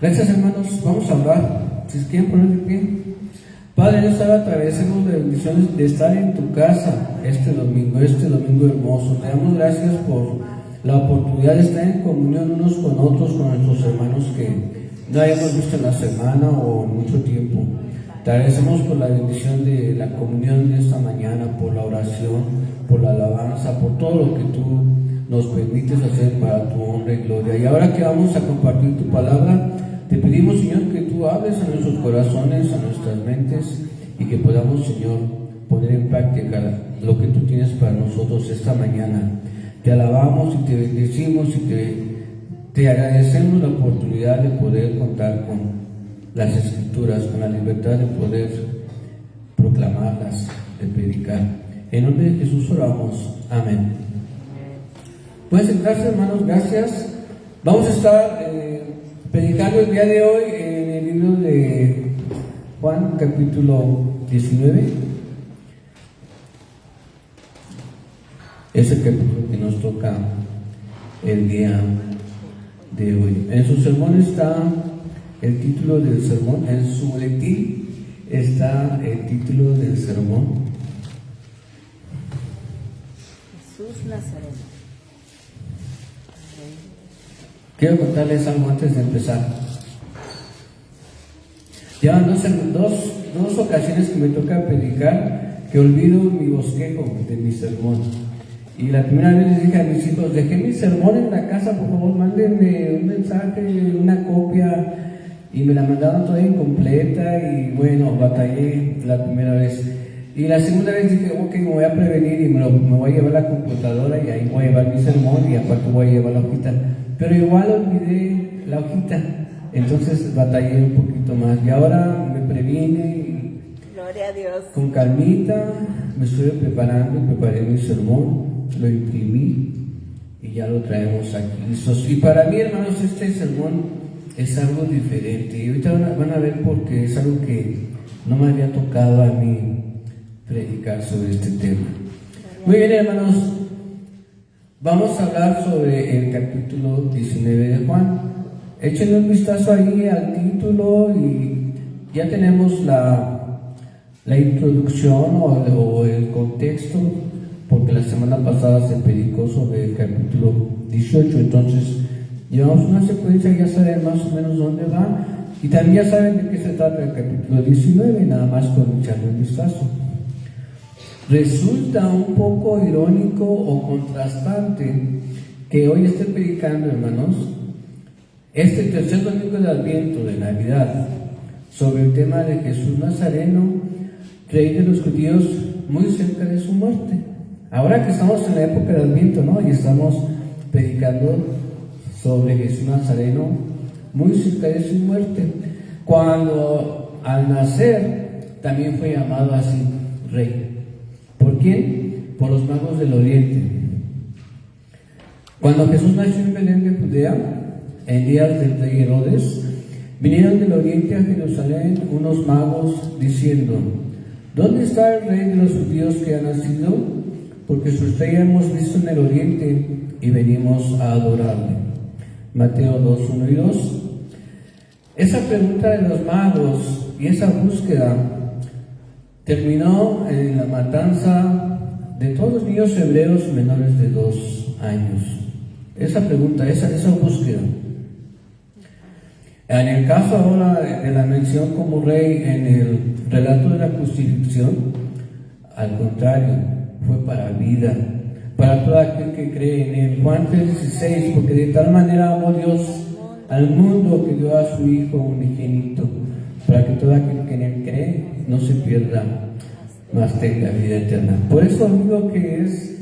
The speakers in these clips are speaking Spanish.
Gracias, hermanos. Vamos a orar. Si quieren poner de pie. Padre, en esta hora te agradecemos la bendición de estar en tu casa este domingo hermoso. Te damos gracias por la oportunidad de estar en comunión unos con otros, con nuestros hermanos que no hayamos visto en la semana o en mucho tiempo. Te agradecemos por la bendición de la comunión de esta mañana, por la oración, por la alabanza, por todo lo que tú nos permites hacer para tu honra y gloria. Y ahora que vamos a compartir tu palabra, te pedimos, Señor, que tú hables a nuestros corazones, a nuestras mentes, y que podamos, Señor, poner en práctica lo que tú tienes para nosotros esta mañana. Te alabamos y te bendecimos y te agradecemos la oportunidad de poder contar con las Escrituras, con la libertad de poder proclamarlas, de predicar. En nombre de Jesús oramos. Amén. Pueden sentarse, hermanos, gracias. Vamos a estar predicando el día de hoy en el libro de Juan, capítulo 19. Es el capítulo que nos toca el día de hoy. En su sermón está el título del sermón, en su boletín está el título del sermón. Jesús Nazareno. Quiero contarles algo antes de empezar. Llevan dos ocasiones que me toca predicar que olvido mi bosquejo de mi sermón. Y la primera vez les dije a mis hijos: dejé mi sermón en la casa, por favor, mándenme un mensaje, una copia. Y me la mandaron toda incompleta y bueno, batallé la primera vez. Y la segunda vez dije: ok, me voy a prevenir y me voy a llevar la computadora y ahí voy a llevar mi sermón y aparte voy a llevar la hojita. Pero igual olvidé la hojita, entonces batallé un poquito más. Y ahora me previne y Gloria a Dios. con calmita me estoy preparando y preparé mi sermón, lo imprimí y ya lo traemos aquí. Y para mí, hermanos, este sermón es algo diferente. Y ahorita van a ver porque es algo que no me había tocado a mí predicar sobre este tema. Muy bien, hermanos, vamos a hablar sobre el capítulo 19 de Juan. Échenle un vistazo ahí al título y ya tenemos la introducción o el contexto, porque la semana pasada se predicó sobre el capítulo 18, entonces llevamos una secuencia, ya saben más o menos dónde va, y también ya saben de qué se trata el capítulo 19, nada más con echarle un vistazo. Resulta un poco irónico o contrastante que hoy esté predicando, hermanos, este tercer domingo de Adviento, de Navidad, sobre el tema de Jesús Nazareno, rey de los judíos, muy cerca de su muerte. Ahora que estamos en la época de Adviento, ¿no? Y estamos predicando sobre Jesús Nazareno, muy cerca de su muerte, cuando al nacer también fue llamado así, rey. ¿Por quién? Por los magos del oriente. Cuando Jesús nació en Belén de Judea, en días del rey Herodes, vinieron del oriente a Jerusalén unos magos diciendo: ¿dónde está el rey de los judíos que ha nacido? Porque su estrella hemos visto en el oriente y venimos a adorarle. Mateo 2, 1 y 2. Esa pregunta de los magos y esa búsqueda terminó en la matanza de todos los niños hebreos menores de 2 años. Esa pregunta, esa búsqueda. En el caso ahora de la mención como rey en el relato de la crucifixión, al contrario, fue para vida, para todo aquel que cree en él. Juan 3:16, porque de tal manera amó Dios al mundo que dio a su Hijo unigénito, para que todo aquel que en él cree no se pierda, mas tenga vida eterna. Por eso digo que es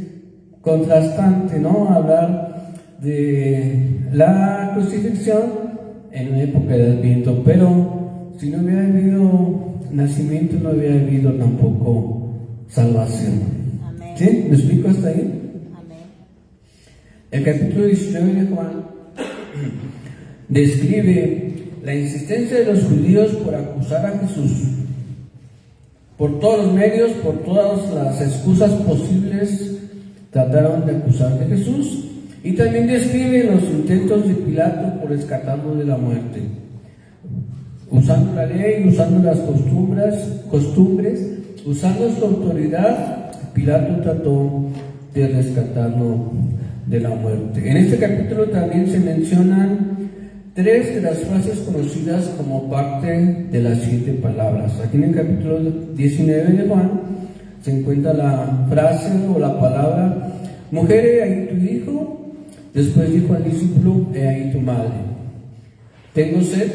contrastante, ¿no?, hablar de la crucifixión en una época de Adviento, pero si no hubiera habido nacimiento, no hubiera habido tampoco salvación. Amén. ¿Sí? ¿Me explico hasta ahí? Amén. El capítulo 19 de Juan describe la insistencia de los judíos por acusar a Jesús. Por todos los medios, por todas las excusas posibles, trataron de acusar de Jesús. Y también describe los intentos de Pilato por rescatarlo de la muerte. usando la ley, usando las costumbres, usando su autoridad, Pilato trató de rescatarlo de la muerte. En este capítulo también se mencionan 3 de las frases conocidas como parte de las 7 palabras. Aquí en el capítulo 19 de Juan se encuentra la frase o la palabra: mujer, he ahí tu hijo. Después dijo al discípulo: he ahí tu madre. Tengo sed,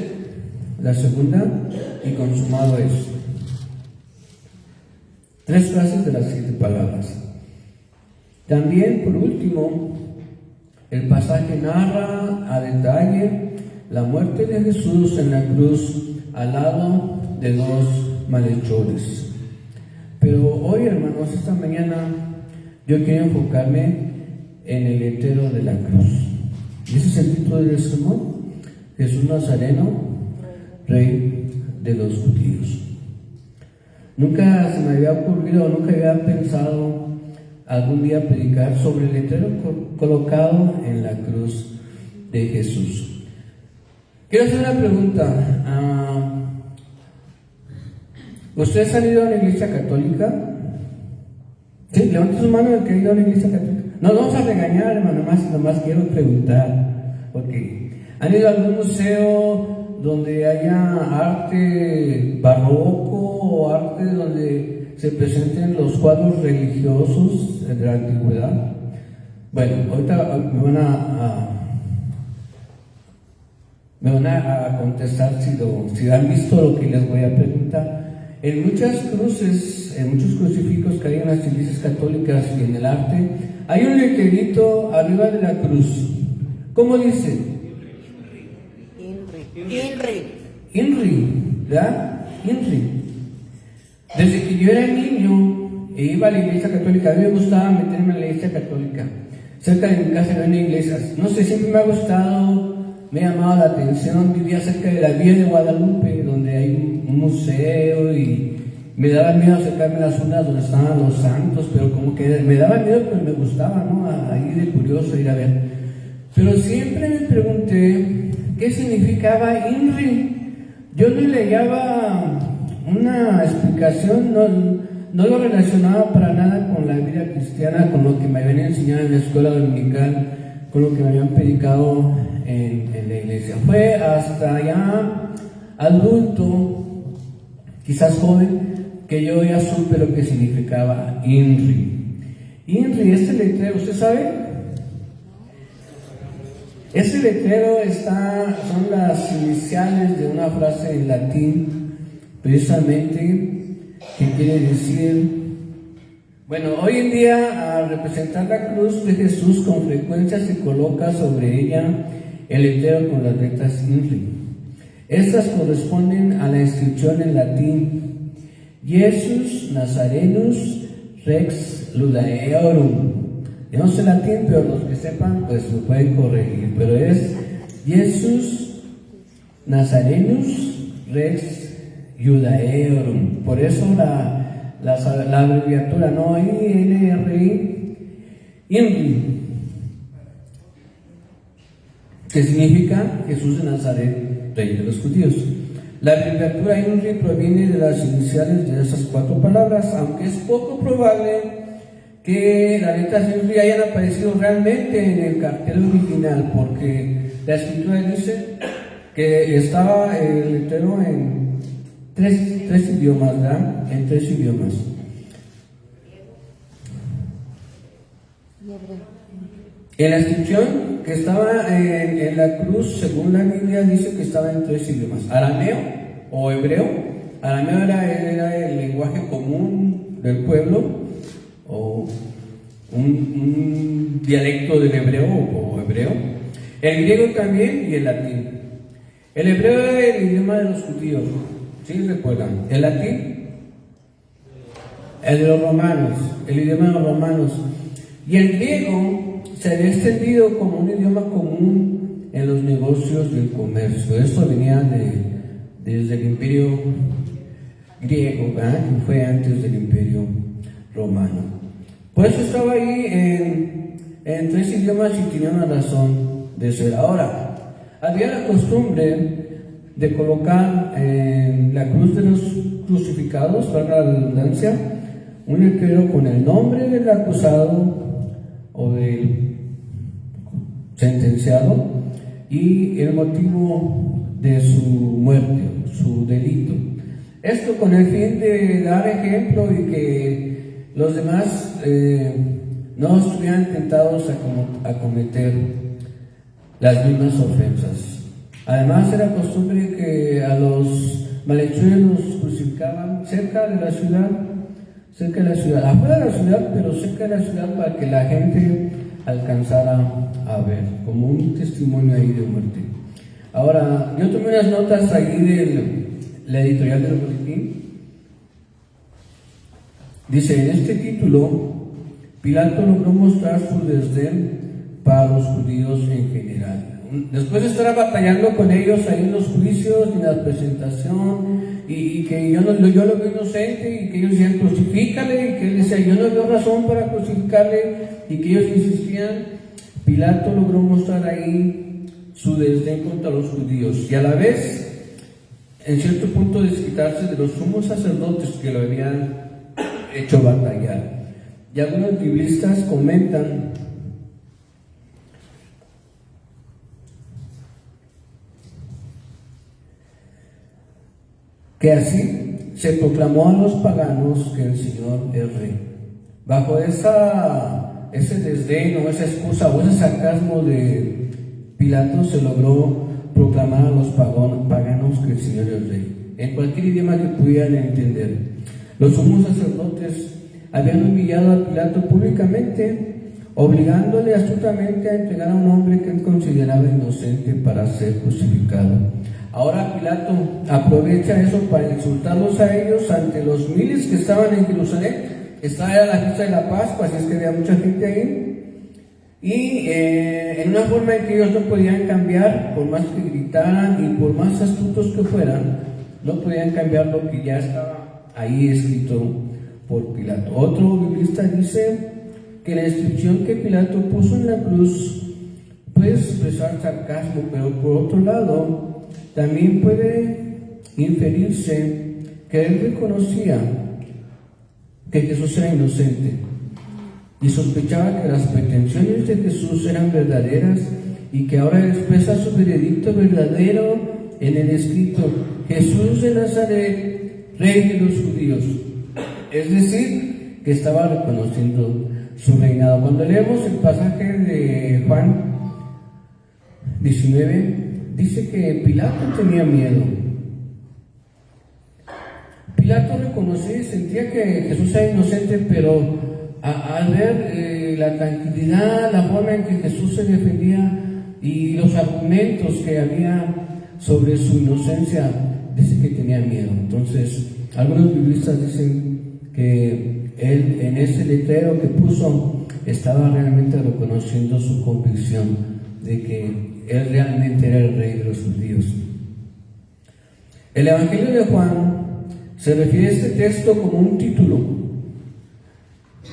la segunda, y consumado es. 3 frases de las 7 palabras. También, por último, el pasaje narra a detalle la muerte de Jesús en la cruz al lado de 2 malhechores. Pero hoy, hermanos, esta mañana yo quiero enfocarme en el letrero de la cruz. Y ese es el título del sermón: Jesús Nazareno, Rey de los judíos. Nunca se me había ocurrido, nunca había pensado algún día predicar sobre el letrero colocado en la cruz de Jesús. Quiero hacer una pregunta. ¿Ustedes han ido a una iglesia católica? Sí, levanten su mano el que ha ido a una iglesia católica. No vamos a regañar, hermano, nomás quiero preguntar. Okay. ¿Han ido a algún museo donde haya arte barroco o arte donde se presenten los cuadros religiosos de la antigüedad? Bueno, ahorita me van a contestar si han visto lo que les voy a preguntar. En muchas cruces, en muchos crucifijos que hay en las iglesias católicas y en el arte, hay un letrerito arriba de la cruz. ¿Cómo dice? INRI, ¿verdad? INRI. Desde que yo era niño e iba a la iglesia católica, a mí me gustaba meterme en la iglesia católica. Cerca de mi casa había una iglesia. No sé, siempre me ha gustado, me ha llamado la atención. Vivía cerca de la Vía de Guadalupe, donde hay un museo, y me daba miedo acercarme a las zonas donde estaban los santos, pero como que me daba miedo, pero me gustaba, ¿no? Ahí de curioso ir a ver. Pero siempre me pregunté qué significaba INRI. Yo no le hallaba una explicación, no lo relacionaba para nada con la vida cristiana, con lo que me habían enseñado en la escuela dominical, con lo que me habían predicado en la iglesia. Fue hasta ya adulto, quizás joven, que yo ya supe lo que significaba INRI. INRI, este letrero, ¿usted sabe? Este letrero son las iniciales de una frase en latín, precisamente, que quiere decir, bueno, hoy en día, al representar la cruz de Jesús, con frecuencia se coloca sobre ella el letrero con las letras INRI. Estas corresponden a la inscripción en latín: Jesus Nazarenus Rex Judaeorum. Yo no sé latín, pero los que sepan, pues lo pueden corregir. Pero es Jesus Nazarenus Rex Judaeorum. Por eso la abreviatura, no INRI, INRI, que significa Jesús de Nazaret, Rey de los judíos. La abreviatura INRI proviene de las iniciales de esas 4 palabras, aunque es poco probable que las letras INRI hayan aparecido realmente en el cartel original, porque la escritura dice que estaba el letrero en tres idiomas, ¿verdad? En 3 idiomas. En la inscripción que estaba en la cruz, según la Biblia, dice que estaba en 3 idiomas: arameo o hebreo. Arameo era el lenguaje común del pueblo, o un dialecto del hebreo o hebreo. El griego también, y el latín. El hebreo era el idioma de los judíos, ¿sí recuerdan? El latín, el de los romanos, el idioma de los romanos. Y el griego se había extendido como un idioma común en los negocios y el comercio. Esto venía desde el imperio griego, ¿verdad? Que fue antes del imperio romano. Por eso estaba ahí en 3 idiomas y tenía una razón de ser. Ahora, había la costumbre de colocar en la cruz de los crucificados, para la redundancia, un letrero con el nombre del acusado o del sentenciado y el motivo de su muerte, su delito. Esto con el fin de dar ejemplo y que los demás no estuvieran tentados a cometer las mismas ofensas. Además, era costumbre que a los malhechores los crucificaban cerca de la ciudad, afuera de la ciudad, pero cerca de la ciudad, para que la gente alcanzara a ver, como un testimonio ahí de muerte. Ahora, yo tomé unas notas ahí de la editorial del boletín. Dice, en este título, Pilato logró mostrar su desdén para los judíos en general. Después de estar batallando con ellos ahí en los juicios, en la presentación, y que yo lo veo inocente, y que ellos decían crucifícale, y que él decía yo no veo razón para crucificarle, y que ellos insistían, Pilato logró mostrar ahí su desdén contra los judíos, y a la vez, en cierto punto, desquitarse de los sumos sacerdotes que lo habían hecho batallar. Y algunos biblistas comentan que así se proclamó a los paganos que el Señor es Rey. Bajo ese desdén o esa excusa o ese sarcasmo de Pilato se logró proclamar a los paganos que el Señor es Rey, en cualquier idioma que pudieran entender. Los sumos sacerdotes habían humillado a Pilato públicamente, obligándole astutamente a entregar a un hombre que él consideraba inocente para ser crucificado. Ahora Pilato aprovecha eso para insultarlos a ellos ante los miles que estaban en Jerusalén. Esta era la fiesta de la Pascua, así es que había mucha gente ahí. Y en una forma en que ellos no podían cambiar, por más que gritaran y por más astutos que fueran, no podían cambiar lo que ya estaba ahí escrito por Pilato. Otro biblista dice que la inscripción que Pilato puso en la cruz puede expresar sarcasmo, pero por otro lado también puede inferirse que él reconocía que Jesús era inocente y sospechaba que las pretensiones de Jesús eran verdaderas y que ahora expresa su veredicto verdadero en el escrito Jesús de Nazaret, Rey de los judíos. Es decir, que estaba reconociendo su reinado. Cuando leemos el pasaje de Juan 19, dice que Pilato tenía miedo. Pilato reconocía y sentía que Jesús era inocente, pero al ver la tranquilidad, la forma en que Jesús se defendía y los argumentos que había sobre su inocencia, dice que tenía miedo. Entonces, algunos biblistas dicen que él en ese letrero que puso estaba realmente reconociendo su convicción de que él realmente era el Rey de los judíos. El Evangelio de Juan se refiere a este texto como un título.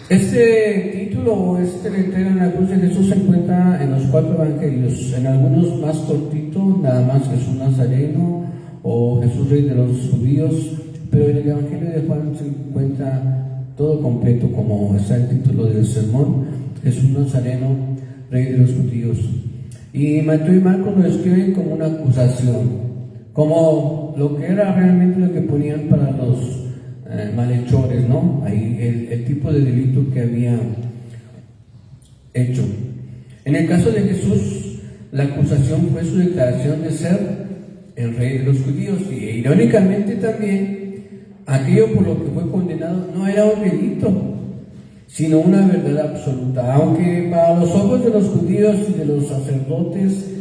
Este título o este letrero en la cruz de Jesús se encuentra en los 4 evangelios, en algunos más cortitos, nada más Jesús Nazareno o Jesús Rey de los judíos, pero en el Evangelio de Juan se encuentra todo completo, como está el título del sermón, Jesús Nazareno, Rey de los judíos. Y Mateo y Marcos lo escriben como una acusación, como lo que era realmente lo que ponían para los malhechores, ¿no? Ahí el tipo de delito que había hecho. En el caso de Jesús, la acusación fue su declaración de ser el Rey de los judíos, y irónicamente también aquello por lo que fue condenado no era un delito, sino una verdad absoluta, aunque para los ojos de los judíos y de los sacerdotes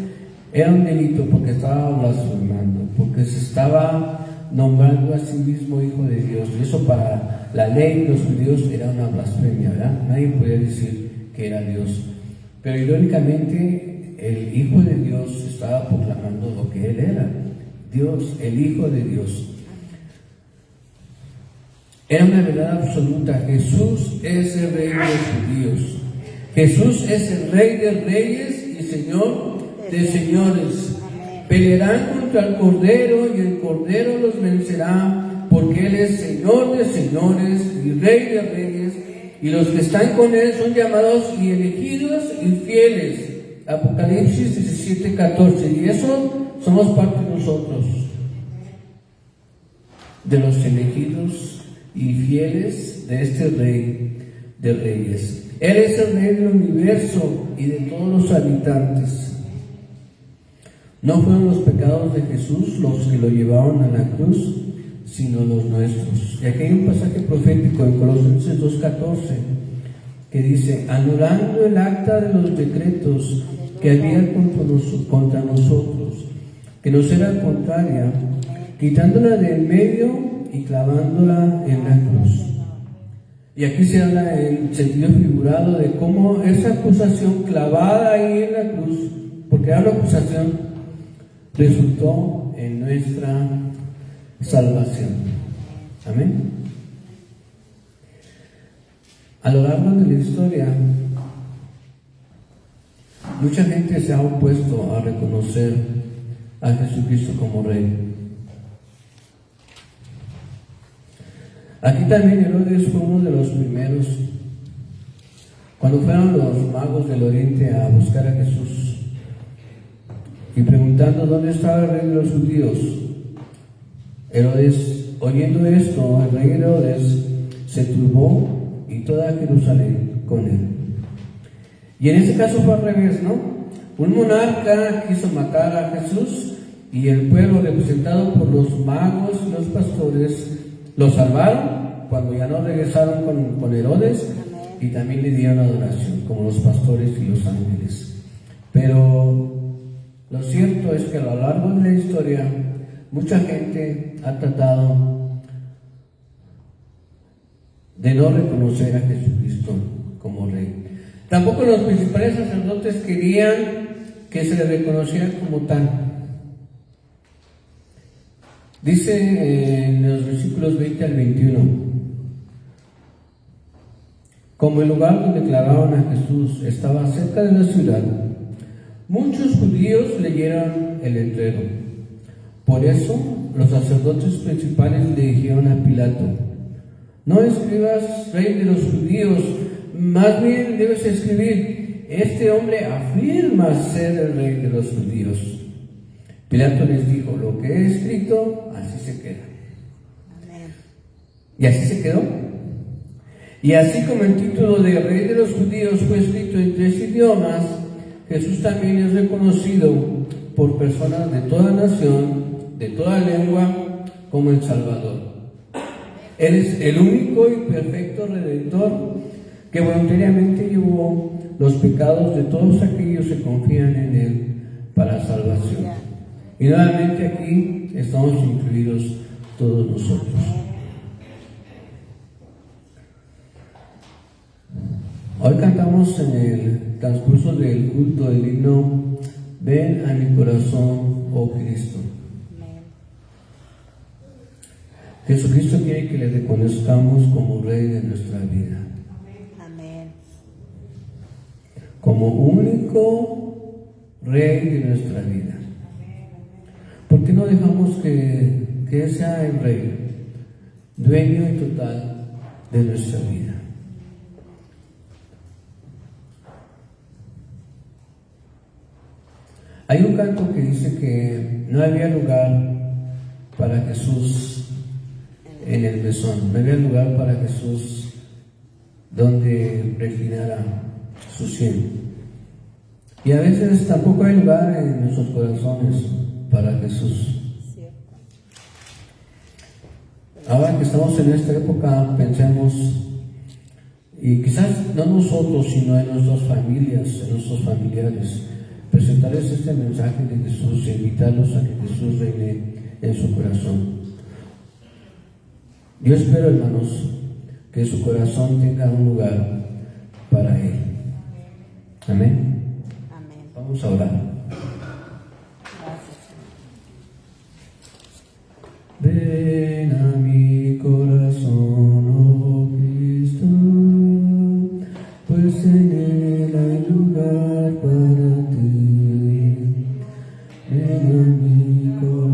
era un delito porque estaba blasfemando, porque se estaba nombrando a sí mismo Hijo de Dios, y eso para la ley de los judíos era una blasfemia, ¿verdad? Nadie podía decir que era Dios, pero irónicamente el Hijo de Dios estaba proclamando lo que él era, Dios, el Hijo de Dios. Era una verdad absoluta. Jesús es el Rey de los judíos. Jesús es el Rey de reyes y Señor de señores. Pelearán contra el Cordero y el Cordero los vencerá, porque Él es Señor de señores y Rey de reyes, y los que están con Él son llamados y elegidos y fieles. Apocalipsis 17:14. Y eso somos parte de nosotros, de los elegidos y fieles de este Rey de reyes. Él es el Rey del universo y de todos los habitantes. No fueron los pecados de Jesús los que lo llevaron a la cruz, sino los nuestros. Y aquí hay un pasaje profético en Colosenses 2:14 que dice: anulando el acta de los decretos que había contra nosotros, que nos era contraria, quitándola de en medio y clavándola en la cruz. Y aquí se habla en sentido figurado de cómo esa acusación clavada ahí en la cruz, porque era una acusación, resultó en nuestra salvación. Amén. A lo largo de la historia, mucha gente se ha opuesto a reconocer a Jesucristo como Rey. Aquí también Herodes fue uno de los primeros. Cuando fueron los magos del oriente a buscar a Jesús y preguntando dónde estaba el Rey de los judíos, Herodes, oyendo esto, el rey Herodes se turbó y toda Jerusalén con él. Y en este caso fue al revés, ¿no? Un monarca quiso matar a Jesús y el pueblo, representado por los magos y los pastores, lo salvaron cuando ya no regresaron con Herodes, y también le dieron adoración, como los pastores y los ángeles. Pero lo cierto es que a lo largo de la historia, mucha gente ha tratado de no reconocer a Jesucristo como Rey. Tampoco los principales sacerdotes querían que se le reconociera como tal. Dice en los versículos 20 al 21: como el lugar donde clavaron a Jesús estaba cerca de la ciudad, muchos judíos leyeron el letrero. Por eso los sacerdotes principales le dijeron a Pilato: no escribas Rey de los judíos, más bien debes escribir: este hombre afirma ser el Rey de los judíos. Pilato les dijo: lo que he escrito, así se queda. Amén. Y así se quedó. Y así como el título de Rey de los judíos fue escrito en 3 idiomas, Jesús también es reconocido por personas de toda nación, de toda lengua, como el Salvador. Él es el único y perfecto Redentor que voluntariamente llevó los pecados de todos aquellos que confían en Él para salvación. Y nuevamente aquí estamos incluidos todos nosotros. Hoy cantamos en el transcurso del culto el himno: ven a mi corazón, oh Cristo. Jesucristo quiere que le reconozcamos como Rey de nuestra vida. Amén. Como único Rey de nuestra vida. ¿Por qué no dejamos que Él sea el Rey, dueño y total de nuestra vida? Hay un canto que dice que no había lugar para Jesús en el mesón, no había lugar para Jesús donde reclinara su sien. Y a veces tampoco hay lugar en nuestros corazones para Jesús. Ahora que estamos en esta época, pensemos, y quizás no nosotros, sino en nuestras familias, en nuestros familiares, presentarles este mensaje de Jesús e invitarlos a que Jesús reine en su corazón. Yo espero, hermanos, que su corazón tenga un lugar para Él. Amén. Amén. Vamos a orar. Ven a mi corazón, oh Cristo, pues en Él hay lugar para ti. Ven llena mi corazón.